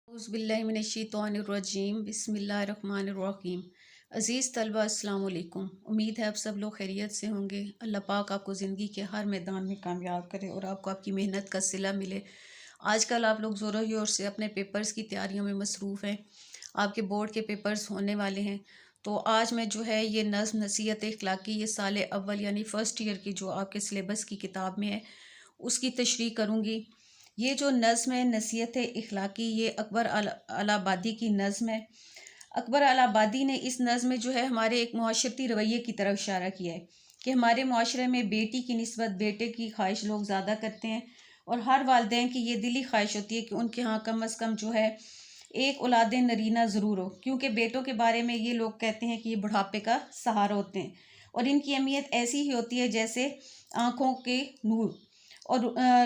औज़ुबिल्लाहिमिनश्शैतानिर्रजीम बिस्मिल्लाहिर्रहमानिर्रहीम। अज़ीज़ तलबा अस्सलाम वालेकुम। उम्मीद है आप सब लोग खैरियत से होंगे। अल्लाह पाक आपको ज़िंदगी के हर मैदान में कामयाब करे और आपको आपकी मेहनत का सिला मिले। आजकल आप लोग ज़ोरों शोर से अपने पेपर्स की तैयारियों में मसरूफ़ हैं। आपके बोर्ड के पेपर्स होने वाले हैं। तो आज मैं जो है ये नज़्म नसीहत अखलाकी ये साल अव्वल यानी फ़र्स्ट ईयर की जो आपके सिलेबस की किताब में है उसकी तशरीह करूँगी। ये जो नज़्म है नसीहत अखलाकी ये अकबर अलाहाबादी की नज़्म है। अकबर अलाहाबादी ने इस नज़्म में जो है हमारे एक मुआशरती रवैये की तरफ इशारा किया है कि हमारे मुआशरे में बेटी की निस्बत बेटे की ख्वाहिश लोग ज़्यादा करते हैं और हर वालिदैन की ये दिली ख्वाहिश होती है कि उनके यहाँ कम अज़ कम जो है एक औलाद नरीना ज़रूर हो, क्योंकि बेटों के बारे में ये लोग कहते हैं कि ये बुढ़ापे का सहारा होते हैं और इनकी अहमियत ऐसी ही होती है जैसे आँखों के नूर और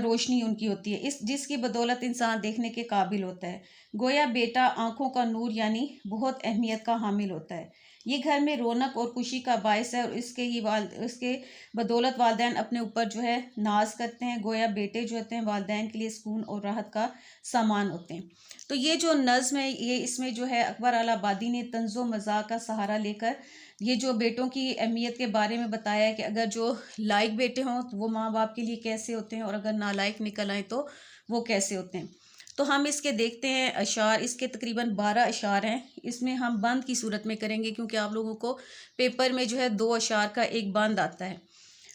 रोशनी उनकी होती है इस जिसकी बदौलत इंसान देखने के काबिल होता है। गोया बेटा आँखों का नूर यानी बहुत अहमियत का हामिल होता है। ये घर में रौनक और खुशी का बायस है और इसके बदौलत वालिदैन अपने ऊपर जो है नाज करते हैं। गोया बेटे जो होते हैं वालिदैन के लिए सुकून और राहत का सामान होते हैं। तो ये जो नज़्म है ये इसमें जो है अकबर अलाहाबादी ने तंज़ो मज़ाक का सहारा लेकर ये जो बेटों की अहमियत के बारे में बताया है कि अगर जो लायक बेटे हों तो वो माँ बाप के लिए कैसे होते हैं और अगर नालायक निकल आए तो वो कैसे होते हैं। तो हम इसके देखते हैं अशार, इसके तकरीबन 12 अशार हैं। इसमें हम बंद की सूरत में करेंगे क्योंकि आप लोगों को पेपर में जो है 2 अशार का एक बंद आता है।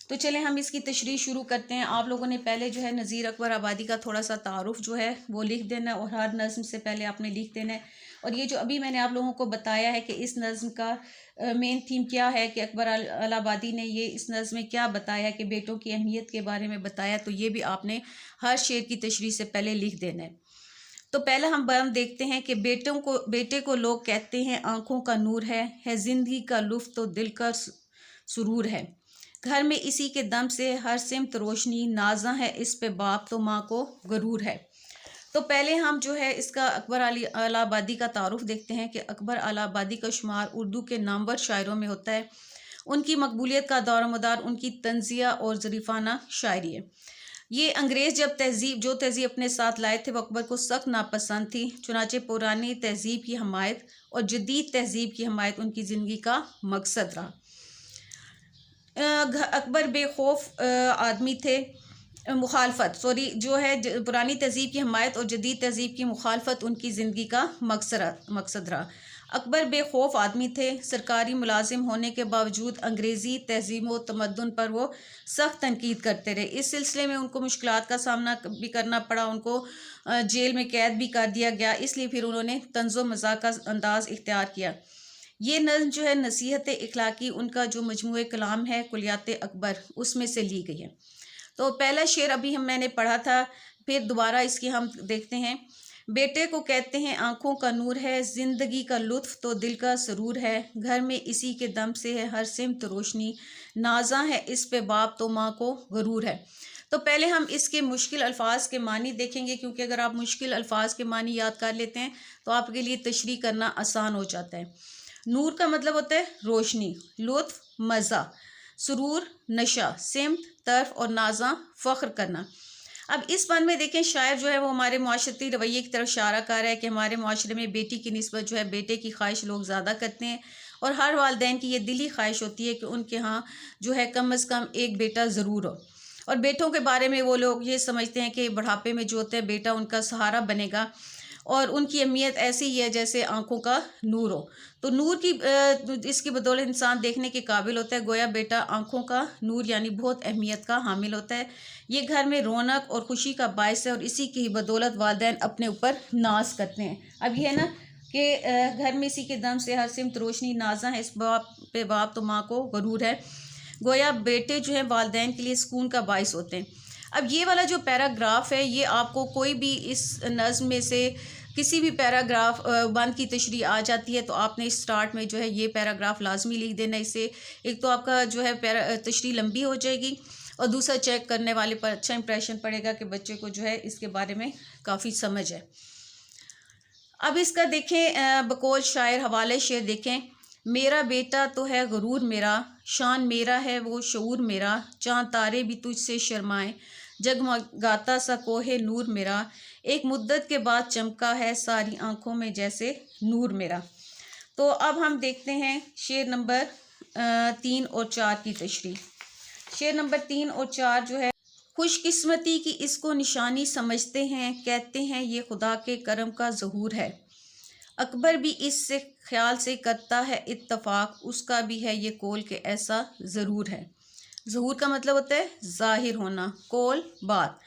तो चलें हम इसकी तशरीह शुरू करते हैं। आप लोगों ने पहले जो है नज़ीर अकबर आबादी का थोड़ा सा तारुफ जो है वो लिख देना है और हर नज़्म से पहले आपने लिख देना है। और ये जो अभी मैंने आप लोगों को बताया है कि इस नज़्म का मेन थीम क्या है कि अकबर अलाहाबादी ने ये इस नज़्म में क्या बताया कि बेटों की अहमियत के बारे में बताया, तो ये भी आपने हर शेर की तशरीह से पहले लिख देना है। तो पहला हम बयान देखते हैं कि बेटे को लोग कहते हैं आँखों का नूर है ज़िंदगी का लुत्फ़ तो दिल का सुरूर है। घर में इसी के दम से हर सिमत रोशनी नाजा है इस पे बाप तो माँ को गरूर है। तो पहले हम जो है इसका अकबर अलाहाबादी का तारुफ देखते हैं कि अकबर अलाहाबादी का शुमार उर्दू के नामवर शायरों में होता है। उनकी मकबूलियत का दारोमदार उनकी तंज़िया और ज़रीफ़ाना शायरी है। ये अंग्रेज़ जब तहज़ीब अपने साथ लाए थे वो अकबर को सख्त नापसंद थी। चुनाचे पुरानी तहज़ीब की हमायत और जदीद तहज़ीब की हमायत उनकी ज़िंदगी का मकसद रहा। अकबर बेखौफ आदमी थे। मुखालफत जो है पुरानी तहज़ीब की हमायत और जदीद तहज़ीब की मुखालफत उनकी ज़िंदगी का मकसद रहा। अकबर बेखौफ आदमी थे। सरकारी मुलाजिम होने के बावजूद अंग्रेज़ी तहज़ीब व तमद्दुन पर वो सख्त तनकीद करते रहे। इस सिलसिले में उनको मुश्किलात का सामना भी करना पड़ा। उनको जेल में कैद भी कर दिया गया। इसलिए फिर उन्होंने तंज़ो मज़ाक का अंदाज़ इख्तियार किया। ये नज़्म जो है नसीहत अखलाकी उनका जो मजमूए कलाम है कुलियात अकबर उसमें से ली गई है। तो पहला शेर अभी मैंने पढ़ा था, फिर दोबारा इसकी हम देखते हैं। बेटे को कहते हैं आँखों का नूर है ज़िंदगी का लुत्फ़ तो दिल का सरूर है। घर में इसी के दम से है हर सिमत रोशनी नाजा है इस पे बाप तो माँ को गरूर है। तो पहले हम इसके मुश्किल अल्फाज के मानी देखेंगे क्योंकि अगर आप मुश्किल अल्फाज के मानी याद कर लेते हैं तो आपके लिए तशरीह करना आसान हो जाता है। नूर का मतलब होता है रोशनी, लुत्फ़ मज़ा, सुरूर नशा, सिमत तर्फ और नाजा फ़ख्र करना। अब इस बंद में देखें शायर जो है वो हमारे माशरती रवैये की तरफ इशारा कर रहा है कि हमारे माशरे में बेटी की निस्बत जो है बेटे की ख्वाहिश लोग ज़्यादा करते हैं और हर वालिदैन की ये दिली ख्वाहिश होती है कि उनके यहाँ जो है कम अज़ कम एक बेटा ज़रूर हो। और बेटों के बारे में वो लोग ये समझते हैं कि बुढ़ापे में जो होता है बेटा उनका सहारा बनेगा और उनकी अहमियत ऐसी ही है जैसे आँखों का नूर हो। तो नूर की इसकी बदौलत इंसान देखने के काबिल होता है। गोया बेटा आँखों का नूर यानी बहुत अहमियत का हामिल होता है। ये घर में रौनक और खुशी का बायस है और इसी की बदौलत वालिदैन अपने ऊपर नाज करते हैं। अब ये है ना कि घर में इसी के दम से हर सिमत रोशनी नाजा है इस बाप तो माँ को गरूर है। गोया बेटे जो है वालिदैन के लिए सुकून का बायस होते हैं। अब ये वाला जो पैराग्राफ है ये आपको कोई भी इस नज़्म में से किसी भी पैराग्राफ बंद की तशरीह आ जाती है तो आपने स्टार्ट में जो है ये पैराग्राफ लाजमी लिख देना। इससे एक तो आपका जो है तशरीह लंबी हो जाएगी और दूसरा चेक करने वाले पर अच्छा इंप्रेशन पड़ेगा कि बच्चे को जो है इसके बारे में काफ़ी समझ है। अब इसका देखें बकौल शायर हवाले शेर देखें। मेरा बेटा तो है गरूर मेरा, शान मेरा है वो शऊर मेरा, चाँद तारे भी तुझसे शर्माएं, जगमगाता सा कोहे नूर मेरा, एक मुद्दत के बाद चमका है सारी आंखों में जैसे नूर मेरा। तो अब हम देखते हैं शेर नंबर 3 और 4 की तशरीह। शेर नंबर 3 और 4 जो है, खुशकिस्मती की इसको निशानी समझते हैं, कहते हैं ये खुदा के करम का ज़हूर है। अकबर भी इससे ख्याल से करता है इत्तफाक, उसका भी है ये कौल के ऐसा ज़रूर है। ज़हूर का मतलब होता है ज़ाहिर होना, कौल बात।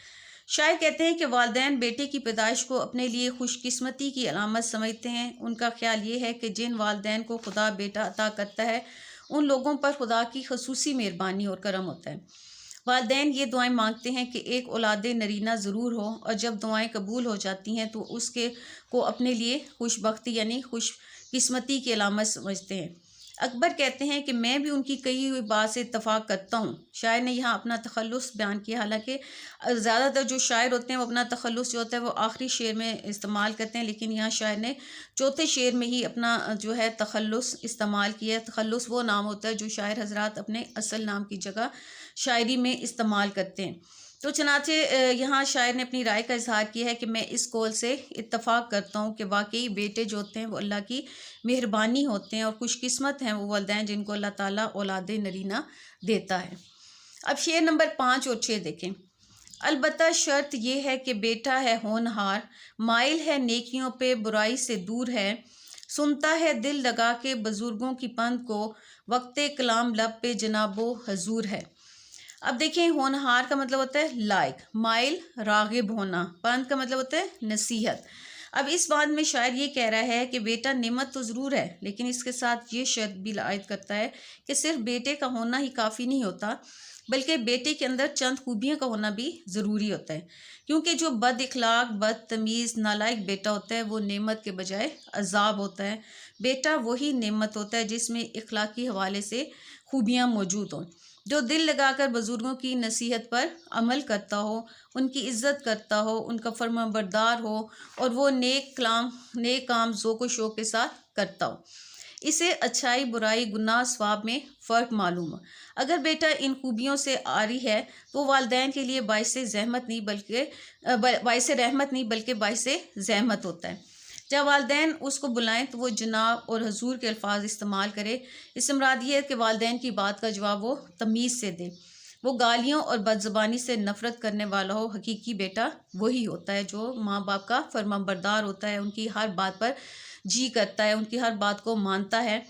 शायर कहते हैं कि वालिदैन बेटे की पैदाइश को अपने लिए खुशकिस्मती की अलामत समझते हैं। उनका ख्याल ये है कि जिन वालिदैन को खुदा बेटा अता करता है उन लोगों पर खुदा की खसूसी मेहरबानी और करम होता है। वालिदैन ये दुआएं मांगते हैं कि एक औलाद नरीना ज़रूर हो, और जब दुआएं कबूल हो जाती हैं तो उसके को अपने लिए खुशबख्ती यानी खुशकिस्मती की अलामत समझते हैं। अकबर कहते हैं कि मैं भी उनकी कही हुई बात से इत्तफाक करता हूँ। शायर ने यहाँ अपना तखल्लुस बयान किया, हालांकि ज़्यादातर जो शायर होते हैं वो अपना तखल्लुस जो होता है वो आखिरी शेर में इस्तेमाल करते हैं, लेकिन यहाँ शायर ने चौथे शेर में ही अपना जो है तखल्लुस इस्तेमाल किया। तखल्लुस वो नाम होता है जो शायर हजरात अपने असल नाम की जगह शायरी में इस्तेमाल करते हैं। तो चनाचे यहाँ शायर ने अपनी राय का इजहार किया है कि मैं इस कौल से इत्तफाक करता हूँ कि वाकई बेटे जो होते हैं वो अल्लाह की मेहरबानी होते हैं और खुशकिस्मत हैं वो वालिदैन जिनको अल्लाह ताला औलाद नरीना देता है। अब शेर नंबर 5 और 6 देखें। अलबत्ता शर्त यह है कि बेटा है होनहार, माइल है नेकियों पे बुराई से दूर है, सुनता है दिल लगा के बुजुर्गों की पंथ को, वक्ते कलाम लब पे जनाबो हजूर है। अब देखिए, होनहार का मतलब होता है लायक, माइल रागिब होना, पंथ का मतलब होता है नसीहत। अब इस बात में शायर ये कह रहा है कि बेटा नेमत तो ज़रूर है, लेकिन इसके साथ ये शर्त भी आयद करता है कि सिर्फ बेटे का होना ही काफ़ी नहीं होता, बल्कि बेटे के अंदर चंद खूबियों का होना भी ज़रूरी होता है। क्योंकि जो बद इखलाक, बदतमीज़, नालायक बेटा होता है वो नेमत के बजाय अजाब होता है। बेटा वही नेमत होता है जिसमें इखलाकी हवाले से खूबियाँ मौजूद हों, जो दिल लगाकर बुजुर्गों की नसीहत पर अमल करता हो, उनकी इज्जत करता हो, उनका फरमाबरदार हो और वो नेक काम ज़ौक़ शौक़ के साथ करता हो। इसे अच्छाई, बुराई, गुनाह, सवाब में फ़र्क मालूम हो। अगर बेटा इन खूबियों से आरी है तो वालिदैन के लिए बाइसे रहमत नहीं बल्कि बाइसे ज़हमत होता है। जब वालिदैन उसको बुलाएं तो वो जनाब और हजूर के अल्फाज इस्तेमाल करे। इससे मुराद ये है कि वालिदैन की बात का जवाब वो तमीज़ से दे, वो गालियों और बदज़बानी से नफ़रत करने वाला हो। हकीकी बेटा वही होता है जो माँ बाप का फरमाबरदार होता है, उनकी हर बात पर जी करता है, उनकी हर बात को मानता है।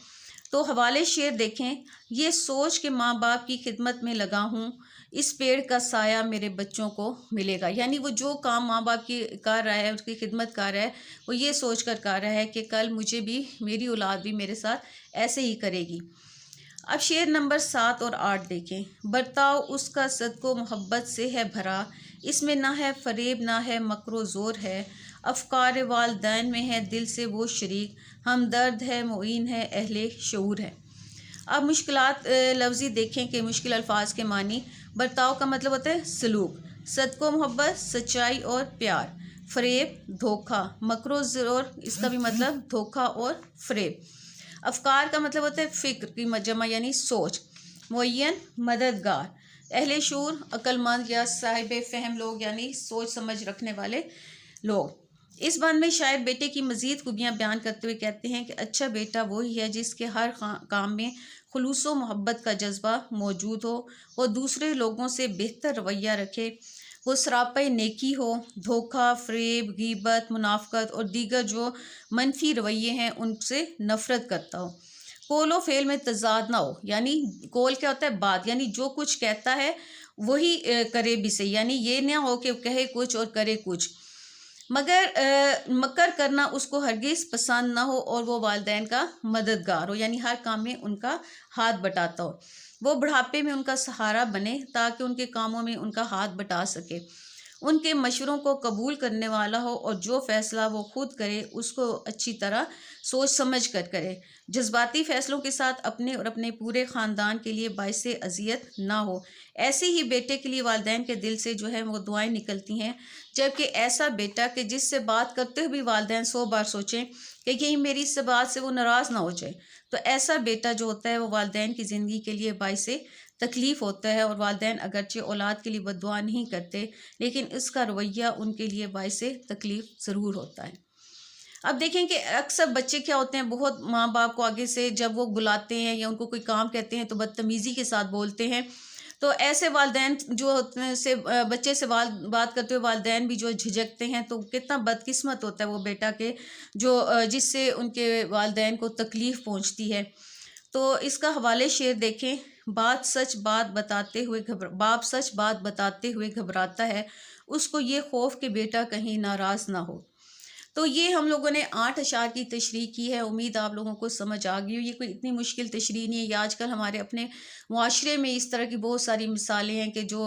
तो हवाले शेर देखें, ये सोच के माँ बाप की खिदमत में लगा हूँ, इस पेड़ का साया मेरे बच्चों को मिलेगा। यानी वो जो काम माँ बाप की कर रहा है, उसकी खिदमत कर रहा है, वो ये सोच कर रहा है कि कल मुझे भी, मेरी औलाद भी मेरे साथ ऐसे ही करेगी। अब शेर नंबर 7 और 8 देखें। बर्ताव उसका सदको मोहब्बत से है भरा, इसमें ना है फरेब ना है मकरो ज़ोर है, अफ़कार वालिदैन में है दिल से वो शरीक, हमदर्द है मुईन है अहले शऊर है। अब मुश्किलात लफ्ज़ी देखें कि मुश्किल अल्फाज के मानी। बर्ताव का मतलब होता है सलूक, सदको मोहब्बत सच्चाई और प्यार, फ़रेब धोखा, मकरो ज़ोर इसका भी मतलब धोखा और फ़रेब। अफ़कार का मतलब होता है फ़िक्र की जमा यानी सोच, मुअय्यन मददगार, अहले शूर अक्लमंद या साहिब फ़हम लोग यानी सोच समझ रखने वाले लोग। इस बात में शायर बेटे की मज़ीद खूबियाँ बयान करते हुए कहते हैं कि अच्छा बेटा वही है जिसके हर काम में खुलूस व मोहब्बत का जज्बा मौजूद हो, वो दूसरे लोगों से बेहतर रवैया रखे, वो सरापे नेकी हो, धोखा, फ़रेब, गीबत, मुनाफ़कत और दीगर जो मनफी रवैये हैं उनसे नफ़रत करता हो। कौल व फ़ेल में तज़ाद ना हो, यानी कौल क्या होता है बात, यानी जो कुछ कहता है वही करे भी सही, यानी ये ना हो कि कहे कुछ और करे कुछ। मगर मकर करना उसको हरगिज़ पसंद ना हो और वो वालिदैन का मददगार हो, यानी हर काम में उनका हाथ बटाता हो। वो बुढ़ापे में उनका सहारा बने ताकि उनके कामों में उनका हाथ बटा सके, उनके मशवरों को कबूल करने वाला हो और जो फ़ैसला वो खुद करे उसको अच्छी तरह सोच समझ कर करे, जज्बाती फ़ैसलों के साथ अपने और अपने पूरे ख़ानदान के लिए बाइसे अजियत ना हो। ऐसे ही बेटे के लिए वालिदैन के दिल से जो है वो दुआएं निकलती हैं। जबकि ऐसा बेटा कि जिससे बात करते हुए भी वालिदैन 100 बार सोचें कि कहीं मेरी इस बात से वो नाराज़ ना हो जाए, तो ऐसा बेटा जो होता है वो वालिदैन की ज़िंदगी के लिए बाइसे तकलीफ़ होता है और वालिदैन अगरचे औलाद के लिए बद्दुआ नहीं करते, लेकिन इसका रवैया उनके लिए बाइसे तकलीफ़ ज़रूर होता है। अब देखें कि अक्सर बच्चे क्या होते हैं, बहुत माँ-बाप को आगे से जब वो बुलाते हैं या उनको कोई काम कहते हैं तो बदतमीज़ी के साथ बोलते हैं। तो ऐसे वालिदैन जो होते हैं बच्चे से बात करते हुए वालिदैन भी जो झिझकते हैं, तो कितना बदकिस्मत होता है वो बेटा के जो जिससे उनके वालिदैन को तकलीफ़ पहुँचती है। तो इसका हवाले शेर देखें, बाप सच बात बताते हुए घबराता है, उसको ये खौफ कि बेटा कहीं नाराज़ ना हो। तो ये हम लोगों ने 8 अशआर की तशरीह की है। उम्मीद आप लोगों को समझ आ गई हो। ये कोई इतनी मुश्किल तशरीह नहीं है। ये आजकल हमारे अपने मुआशरे में इस तरह की बहुत सारी मिसालें हैं कि जो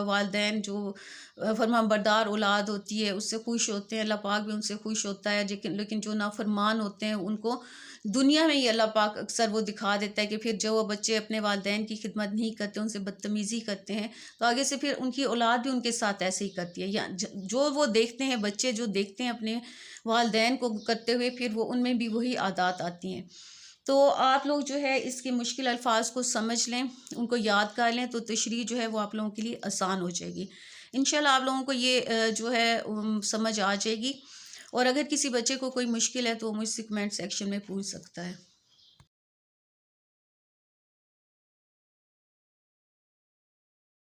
वालिदैन जो फरमाबरदार औलाद होती है उससे खुश होते हैं, अल्लाह पाक भी उनसे खुश होता है। लेकिन लेकिन जो नाफरमान होते हैं उनको दुनिया में ही अल्लाह पाक अक्सर वो दिखा देता है कि फिर जो वो बच्चे अपने वालिदैन की खिदमत नहीं करते, उनसे बदतमीज़ी करते हैं, तो आगे से फिर उनकी औलाद भी उनके साथ ऐसे ही करती है। या जो वो देखते हैं, बच्चे जो देखते हैं अपने वालिदैन को करते हुए, फिर वो उनमें भी वही आदत आती हैं। तो आप लोग जो है इसके मुश्किल अल्फाज को समझ लें, उनको याद कर लें, तो तशरीह जो है वो आप लोगों के लिए आसान हो जाएगी। इंशाल्लाह आप लोगों को ये जो है समझ आ जाएगी। और अगर किसी बच्चे को कोई मुश्किल है तो वो मुझसे कमेंट सेक्शन में पूछ सकता है।